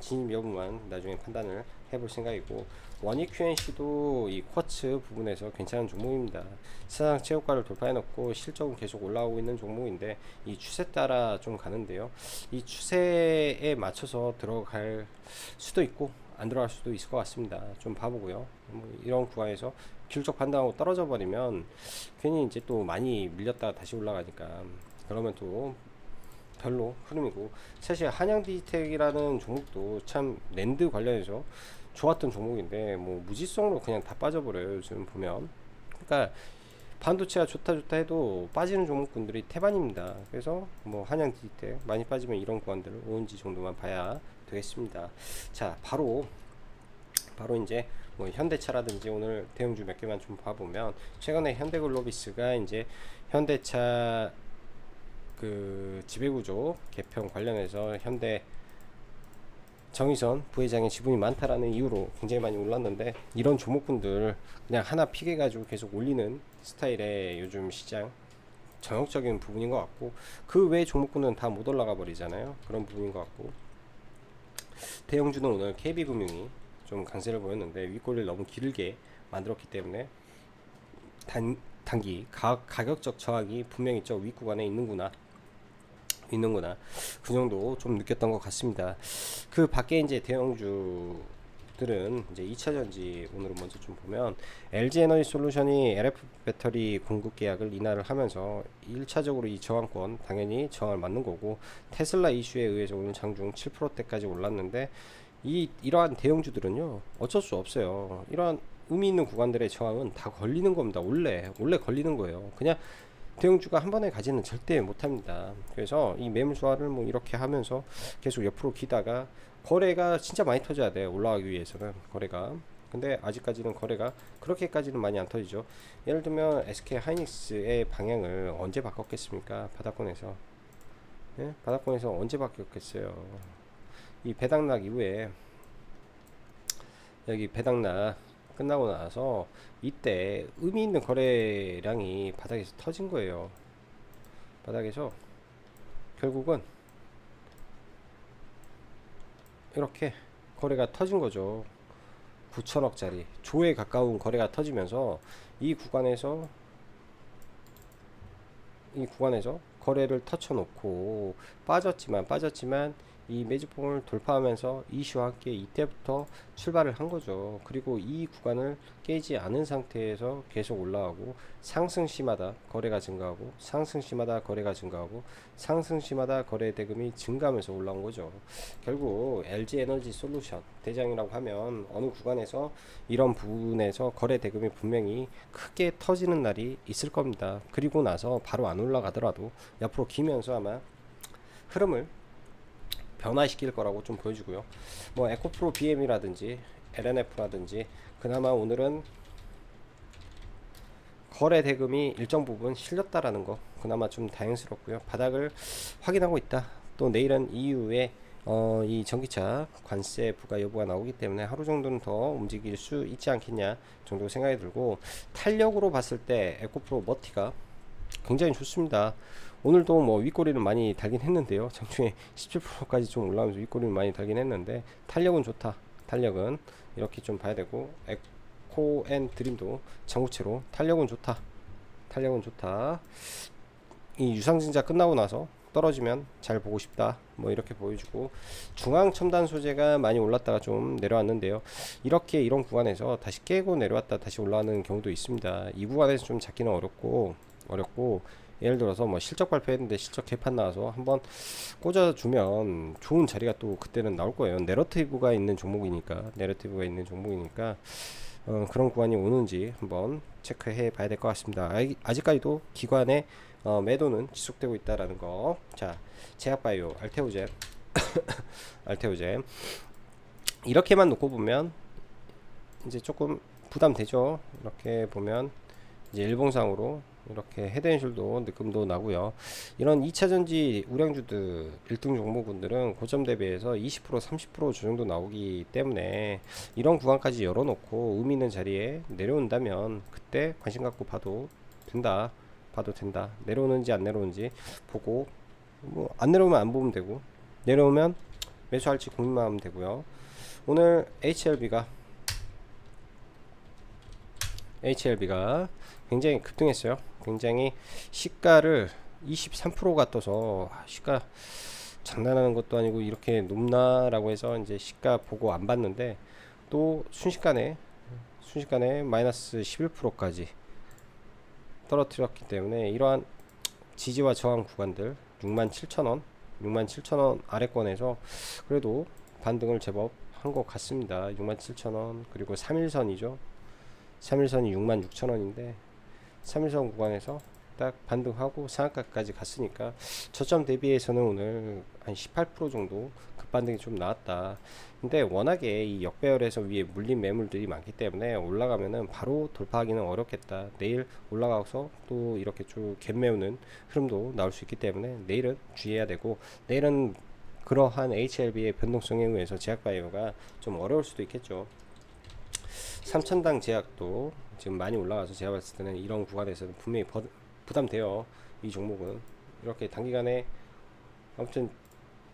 [SPEAKER 1] 진입 여부만 나중에 판단을 해볼 생각이고, 원익 QNC도 이 쿼츠 부분에서 괜찮은 종목입니다. 사상 최고가를 돌파해놓고 실적은 계속 올라오고 있는 종목인데 이 추세 따라 좀 가는데요. 이 추세에 맞춰서 들어갈 수도 있고 안 들어갈 수도 있을 것 같습니다. 좀 봐보고요. 뭐 이런 구간에서 기술적 판단하고 떨어져 버리면 괜히 이제 또 많이 밀렸다가 다시 올라가니까 그러면 또 별로 흐름이고, 사실 한양디텍이라는 종목도 참 랜드 관련해서 좋았던 종목인데 뭐 무지성으로 그냥 다 빠져버려요 요즘 보면. 그러니까 반도체가 좋다 해도 빠지는 종목군들이 태반입니다. 그래서 뭐 한양디텍 많이 빠지면 이런 구간들을 5인지 정도만 봐야 되겠습니다. 자, 바로 이제 뭐 현대차라든지 오늘 대형주 몇 개만 좀 봐보면, 최근에 현대글로비스가 이제 현대차 그 지배구조 개편 관련해서 현대 정의선 부회장의 지분이 많다라는 이유로 굉장히 많이 올랐는데, 이런 종목군들 그냥 하나 픽해 가지고 계속 올리는 스타일의 요즘 시장 전형적인 부분인 것 같고, 그 외 종목군은 다 못 올라가 버리잖아요. 그런 부분인 것 같고, 대형주는 오늘 KB금융이 좀 강세를 보였는데 윗골을 너무 길게 만들었기 때문에 단기 가격적 저항이 분명히 저 윗구간에 있는구나, 그 정도 좀 느꼈던 것 같습니다. 그 밖에 이제 대형주들은 이제 2차전지 오늘은 먼저 좀 보면, LG에너지솔루션이 LF 배터리 공급 계약을 인하를 하면서 1차적으로 이 저항권 당연히 저항을 맞는 거고, 테슬라 이슈에 의해서 오늘 장중 7%대까지 올랐는데, 이러한 대형주들은요 어쩔 수 없어요. 이러한 의미 있는 구간들의 저항은 다 걸리는 겁니다. 원래 걸리는 거예요. 그냥 대형주가 한 번에 가지는 절대 못합니다. 그래서 이 매물 소화를 뭐 이렇게 하면서 계속 옆으로 기다가, 거래가 진짜 많이 터져야 돼요. 올라가기 위해서는 거래가. 근데 아직까지는 거래가 그렇게까지는 많이 안 터지죠. 예를 들면 SK 하이닉스의 방향을 언제 바꿨겠습니까? 바닥권에서. 예? 바닥권에서 언제 바뀌었겠어요. 이 배당락 이후에, 여기 배당락 끝나고 나서 이때 의미 있는 거래량이 바닥에서 터진 거예요. 바닥에서 결국은 이렇게 거래가 터진 거죠. 9천억짜리 조에 가까운 거래가 터지면서 이 구간에서 거래를 터쳐놓고 빠졌지만 이 매집봉을 돌파하면서 이슈와 함께 이때부터 출발을 한 거죠. 그리고 이 구간을 깨지 않은 상태에서 계속 올라가고, 상승시마다 거래가 증가하고, 상승시마다 거래 대금이 증가하면서 올라온 거죠. 결국 LG 에너지 솔루션 대장이라고 하면 어느 구간에서 이런 부분에서 거래 대금이 분명히 크게 터지는 날이 있을 겁니다. 그리고 나서 바로 안 올라가더라도 옆으로 기면서 아마 흐름을 변화시킬 거라고 좀 보여주고요. 뭐 에코프로 BM이라든지 LNF라든지 그나마 오늘은 거래 대금이 일정 부분 실렸다라는 거 그나마 좀 다행스럽고요. 바닥을 확인하고 있다. 또 내일은 EU의 이 전기차 관세 부과 여부가 나오기 때문에 하루 정도는 더 움직일 수 있지 않겠냐 정도 생각이 들고, 탄력으로 봤을 때 에코프로 머티가 굉장히 좋습니다. 오늘도 뭐 윗꼬리를 많이 달긴 했는데요. 장중에 17%까지 좀 올라오면서 윗꼬리를 많이 달긴 했는데, 탄력은 좋다. 탄력은 이렇게 좀 봐야 되고, 에코앤 드림도 전구체로 탄력은 좋다. 이 유상증자 끝나고 나서 떨어지면 잘 보고 싶다, 뭐 이렇게 보여주고, 중앙 첨단 소재가 많이 올랐다가 좀 내려왔는데요. 이런 구간에서 다시 깨고 내려왔다 다시 올라가는 경우도 있습니다. 이 구간에서 좀 잡기는 어렵고, 예를 들어서 뭐 실적 발표했는데 실적 개판 나와서 한번 꽂아주면 좋은 자리가 또 그때는 나올 거예요. 내러티브가 있는 종목이니까 그런 구간이 오는지 한번 체크해 봐야 될 것 같습니다. 아직까지도 기관의 매도는 지속되고 있다라는 거. 자, 제약바이오, 알테오젠 이렇게만 놓고 보면 이제 조금 부담되죠. 이렇게 보면 이제 일봉상으로 이렇게 헤드앤숄더 느낌도 나고요. 이런 2차전지 우량주들 1등 종목군들은 고점 대비해서 20% 30% 조정도 나오기 때문에 이런 구간까지 열어놓고 의미 있는 자리에 내려온다면 그때 관심 갖고 봐도 된다. 내려오는지 안 내려오는지 보고, 뭐 안 내려오면 안 보면 되고, 내려오면 매수할지 고민만 하면 되고요. 오늘 HLB가 굉장히 급등했어요. 굉장히 시가를 23%가 떠서, 시가 장난하는 것도 아니고 이렇게 높나라고 해서 이제 시가 보고 안 봤는데, 또 순식간에 마이너스 11%까지 떨어뜨렸기 때문에, 이러한 지지와 저항 구간들 67,000원 아래권에서 그래도 반등을 제법 한 것 같습니다. 67,000원, 그리고 3일선이죠. 3일선이 66,000원인데 3일선 구간에서 딱 반등하고 상한가까지 갔으니까 저점 대비해서는 오늘 한 18% 정도 급반등이 좀 나왔다. 근데 워낙에 이 역배열에서 위에 물린 매물들이 많기 때문에 올라가면은 바로 돌파하기는 어렵겠다. 내일 올라가서 또 이렇게 쭉 갭 메우는 흐름도 나올 수 있기 때문에 내일은 주의해야 되고, 내일은 그러한 HLB의 변동성에 의해서 제약바이오가 좀 어려울 수도 있겠죠. 3천당 제약도 지금 많이 올라가서 제가 봤을 때는 이런 구간에서는 분명히 부담돼요. 이 종목은 이렇게 단기간에 아무튼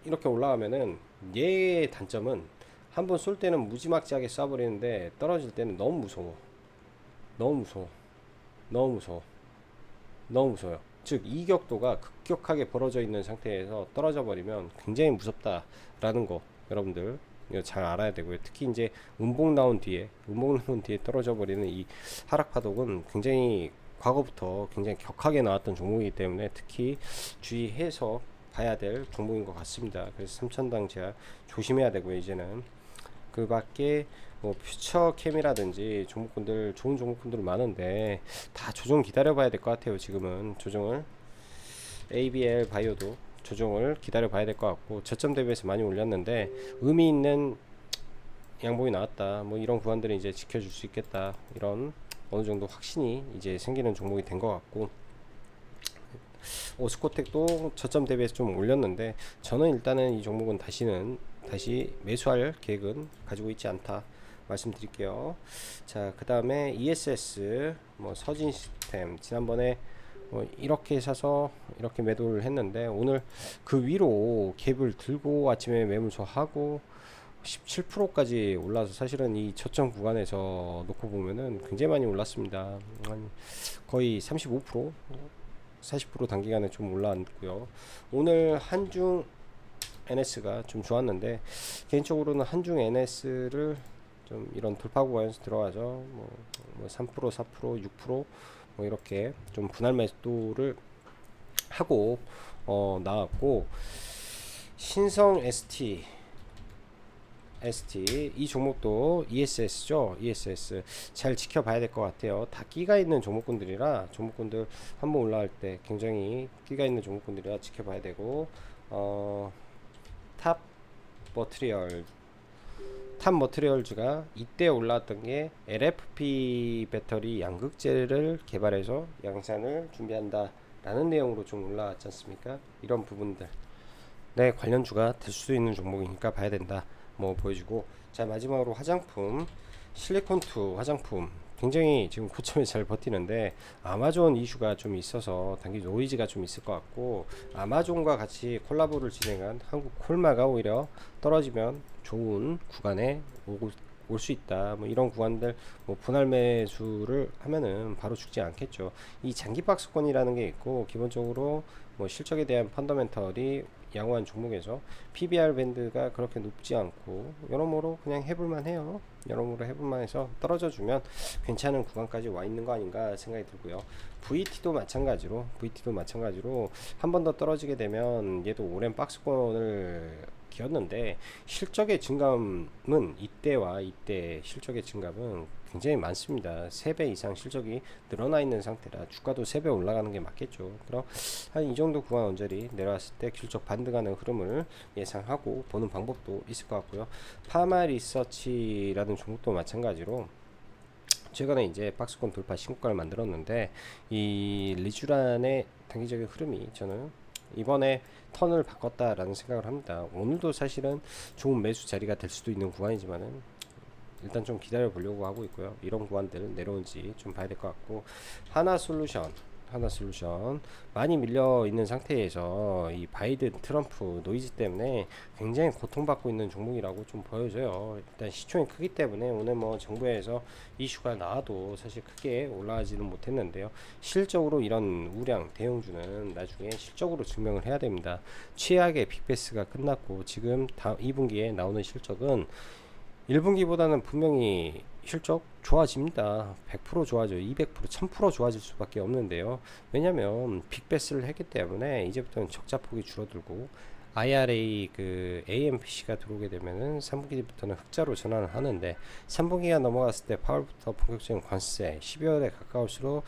[SPEAKER 1] 이렇게 올라가면은 얘의 단점은 한번 쏠 때는 무지막지하게 쏴버리는데 떨어질 때는 너무 무서워. 너무 무서워. 너무 무서워. 너무 무서워요. 즉 이격도가 급격하게 벌어져 있는 상태에서 떨어져 버리면 굉장히 무섭다라는 거 여러분들 이거 잘 알아야 되고요. 특히 이제 음봉 나온 뒤에 떨어져 버리는 이 하락 파동은 굉장히 과거부터 굉장히 격하게 나왔던 종목이기 때문에 특히 주의해서 봐야 될 종목인 것 같습니다. 그래서 3천당 제약 조심해야 되고요. 이제는 그 밖에 뭐 퓨처캠이라든지 종목군들 좋은 종목군들 많은데 다 조정 기다려 봐야 될 것 같아요. 지금은 조정을 ABL 바이오도 조정을 기다려 봐야 될 것 같고 저점 대비해서 많이 올렸는데 의미 있는 양봉이 나왔다. 뭐 이런 구간들은 이제 지켜줄 수 있겠다. 이런 어느 정도 확신이 이제 생기는 종목이 된 것 같고 오스코텍도 저점 대비해서 좀 올렸는데 저는 일단은 이 종목은 다시 매수할 계획은 가지고 있지 않다 말씀드릴게요. 자, 그 다음에 ESS 뭐 서진 시스템 지난번에 이렇게 사서 이렇게 매도를 했는데 오늘 그 위로 갭을 들고 아침에 매물소하고 17%까지 올라서 사실은 이 저점 구간에서 놓고 보면은 굉장히 많이 올랐습니다. 거의 35% 40% 단기간에 좀 올라왔고요. 오늘 한중 NS가 좀 좋았는데 개인적으로는 한중 NS를 좀 이런 돌파 구간에서 들어가죠. 뭐 3%, 4%, 6%뭐 이렇게 좀 분할 매도를 하고 나왔고 신성 ST 이 종목도 ESS죠. ESS 잘 지켜봐야 될 것 같아요. 다 끼가 있는 종목군들이라 종목군들 한번 올라갈 때 굉장히 끼가 있는 종목군들이라 지켜봐야 되고 탑 머트리얼즈가 이때 올라왔던 게 LFP 배터리 양극재를 개발해서 양산을 준비한다 라는 내용으로 좀 올라왔지 않습니까? 이런 부분들 네 관련주가 될 수 있는 종목이니까 봐야 된다 뭐 보여주고 자 마지막으로 화장품 실리콘2 화장품 굉장히 지금 고점에 잘 버티는데 아마존 이슈가 좀 있어서 단기 노이즈가 좀 있을 것 같고 아마존과 같이 콜라보를 진행한 한국 콜마가 오히려 떨어지면 좋은 구간에 올 수 있다. 뭐 이런 구간들 뭐 분할 매수를 하면은 바로 죽지 않겠죠. 이 장기 박스권이라는 게 있고 기본적으로 뭐 실적에 대한 펀더멘털이 양호한 종목에서 PBR 밴드가 그렇게 높지 않고 여러모로 그냥 해볼만 해요. 여러모로 해볼만 해서 떨어져 주면 괜찮은 구간까지 와 있는 거 아닌가 생각이 들고요. VT도 마찬가지로 한 번 더 떨어지게 되면 얘도 오랜 박스권을 기었는데 실적의 증감은 이때와 이때 실적의 증감은 굉장히 많습니다. 3배 이상 실적이 늘어나 있는 상태라 주가도 3배 올라가는 게 맞겠죠. 그럼 한 이 정도 구간 언저리 내려왔을 때 실적 반등하는 흐름을 예상하고 보는 방법도 있을 것 같고요. 파마 리서치라는 종목도 마찬가지로 최근에 이제 박스권 돌파 신고가를 만들었는데 이 리쥬란의 단기적인 흐름이 저는 이번에 턴을 바꿨다라는 생각을 합니다. 오늘도 사실은 좋은 매수 자리가 될 수도 있는 구간이지만은 일단 좀 기다려 보려고 하고 있고요. 이런 구간들은 내려온지 좀 봐야 될 것 같고 하나솔루션 많이 밀려 있는 상태에서 이 바이든 트럼프 노이즈 때문에 굉장히 고통받고 있는 종목이라고 좀 보여져요. 일단 시총이 크기 때문에 오늘 뭐 정부에서 이슈가 나와도 사실 크게 올라가지는 못했는데요. 실적으로 이런 우량 대형주는 나중에 실적으로 증명을 해야 됩니다. 최악의 빅베스가 끝났고 지금 2분기에 나오는 실적은 1분기보다는 분명히 실적 좋아집니다. 100% 좋아져요. 200%, 1000% 좋아질 수밖에 없는데요. 왜냐면 빅베스를 했기 때문에 이제부터는 적자폭이 줄어들고 IRA 그 AMPC가 들어오게 되면은 3분기부터는 흑자로 전환을 하는데 3분기가 넘어갔을 때 파월부터 본격적인 관세 12월에 가까울수록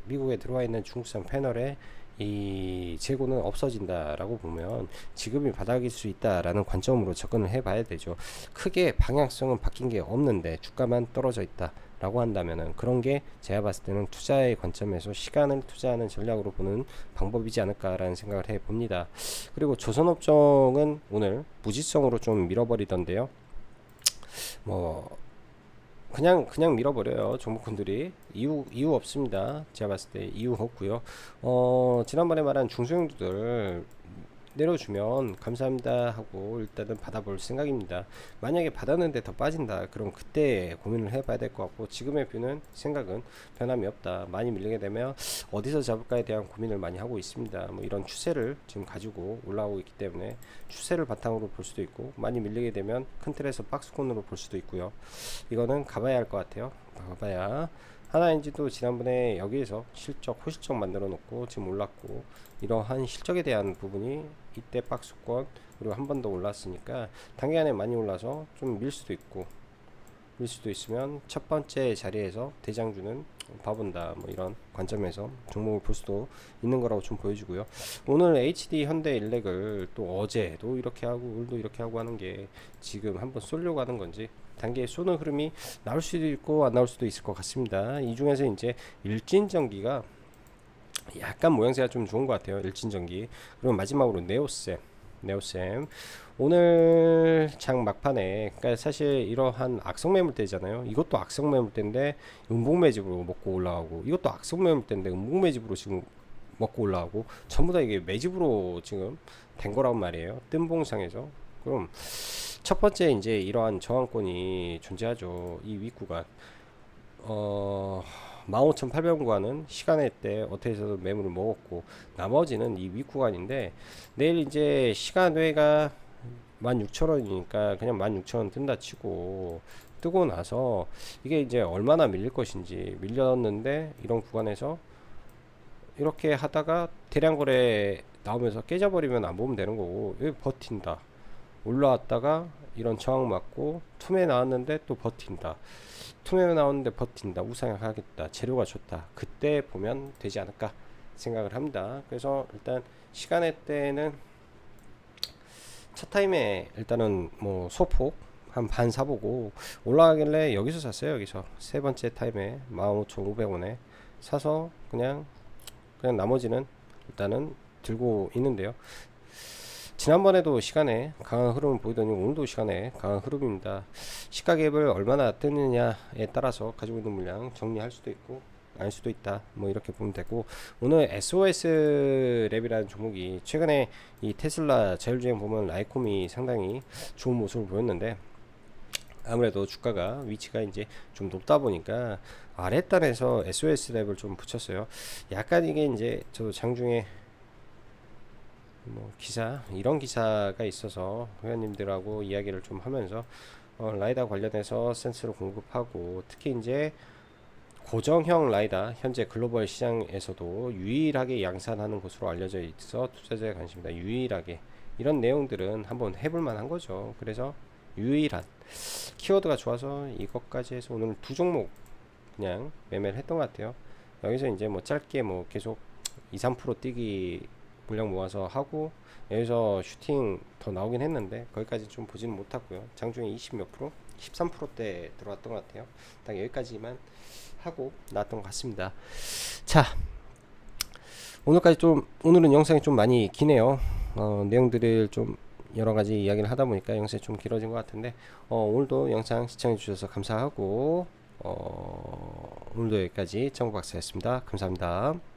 [SPEAKER 1] 미국에 들어와 있는 중국산 패널에 이 재고는 없어진다라고 보면 지금이 바닥일 수 있다라는 관점으로 접근을 해봐야 되죠. 크게 방향성은 바뀐 게 없는데 주가만 떨어져 있다. 라고 한다면은 그런 게 제가 봤을 때는 투자의 관점에서 시간을 투자하는 전략으로 보는 방법이지 않을까라는 생각을 해 봅니다. 그리고 조선업종은 오늘 무지성으로 좀 밀어버리던데요. 뭐 그냥 밀어버려요. 종목군들이 이유 없습니다. 제가 봤을 때 이유 없고요. 지난번에 말한 중소형주들 내려주면 감사합니다 하고 일단은 받아볼 생각입니다. 만약에 받았는데 더 빠진다, 그럼 그때 고민을 해봐야 될 것 같고, 지금의 뷰는 생각은 변함이 없다. 많이 밀리게 되면 어디서 잡을까에 대한 고민을 많이 하고 있습니다. 뭐 이런 추세를 지금 가지고 올라오고 있기 때문에 추세를 바탕으로 볼 수도 있고, 많이 밀리게 되면 큰 틀에서 박스권으로 볼 수도 있고요. 이거는 가봐야 할 것 같아요. 가봐야. 하나인지도 지난번에 여기에서 호실적 만들어 놓고 지금 올랐고, 이러한 실적에 대한 부분이 이때 박스권 그리고 한 번 더 올랐으니까 단기간에 많이 올라서 좀 밀 수도 있고, 밀 수도 있으면 첫 번째 자리에서 대장주는 봐본다, 뭐 이런 관점에서 종목을 볼 수도 있는 거라고 좀 보여주고요. 오늘 HD 현대 일렉을 또 어제도 이렇게 하고 오늘도 이렇게 하고 하는 게 지금 한번 쏠려고 하는 건지, 단계에 쏘는 흐름이 나올 수도 있고 안 나올 수도 있을 것 같습니다. 이 중에서 이제 일진전기가 약간 모양새가 좀 좋은 것 같아요. 일진전기. 그리고 마지막으로 네오셈 오늘 장 막판에, 그러니까 사실 이러한 악성 매물대잖아요. 이것도 악성 매물대인데 음봉 매집으로 먹고 올라가고, 이것도 악성 매물대인데 음봉 매집으로 지금 먹고 올라가고, 전부 다 이게 매집으로 지금 된 거란 말이에요. 뜬봉상에서. 그럼 첫 번째 이제 이러한 저항권이 존재하죠. 이 윗구간 15,800원과는 시간에 때 어떻게 해서든 매물을 먹었고, 나머지는 이 윗구간인데, 내일 이제 시간외가 16,000원이니까 그냥 16,000원 뜬다 치고, 뜨고 나서 이게 이제 얼마나 밀릴 것인지, 밀렸는데 이런 구간에서 이렇게 하다가 대량 거래 나오면서 깨져버리면 안 보면 되는 거고, 여기 버틴다, 올라왔다가 이런 저항 맞고 투매 나왔는데 또 버틴다, 투매 나왔는데 버틴다, 우상향하겠다, 재료가 좋다, 그때 보면 되지 않을까 생각을 합니다. 그래서 일단 시간의 때는 첫 타임에 일단은 뭐 소폭 한 반 사보고, 올라가길래 여기서 샀어요. 여기서 세 번째 타임에 15,500원에 사서 그냥 나머지는 일단은 들고 있는데요. 지난번에도 시간에 강한 흐름을 보이더니 오늘도 시간에 강한 흐름입니다. 시가갭을 얼마나 뜨느냐에 따라서 가지고 있는 물량 정리할 수도 있고 아닐 수도 있다, 뭐 이렇게 보면 되고, 오늘 SOS 랩이라는 종목이 최근에 이 테슬라 자율주행 보면 라이콤이 상당히 좋은 모습을 보였는데, 아무래도 주가가 위치가 이제 좀 높다 보니까 아랫단에서 SOS 랩을 좀 붙였어요. 약간 이게 이제 저도 장중에 뭐 기사, 이런 기사가 있어서 회원님들하고 이야기를 좀 하면서 라이다 관련해서 센스를 공급하고, 특히 이제 고정형 라이다 현재 글로벌 시장에서도 유일하게 양산하는 것으로 알려져 있어 투자자의 관심이다. 유일하게 이런 내용들은 한번 해볼 만한 거죠. 그래서 유일한 키워드가 좋아서 이것까지 해서 오늘 두 종목 그냥 매매를 했던 것 같아요. 여기서 이제 뭐 짧게 뭐 계속 2~3% 뛰기 물량 모아서 하고, 여기서 슈팅 더 나오긴 했는데 거기까지 좀 보지는 못하고요. 장중에 20 몇 프로, 13%대 들어왔던 것 같아요. 딱 여기까지만 하고 나왔던 것 같습니다. 자, 오늘은 영상이 좀 많이 기네요. 내용들을 좀 여러가지 이야기를 하다 보니까 영상이 좀 길어진 것 같은데, 오늘도 영상 시청해 주셔서 감사하고, 오늘도 여기까지 정박사였습니다. 감사합니다.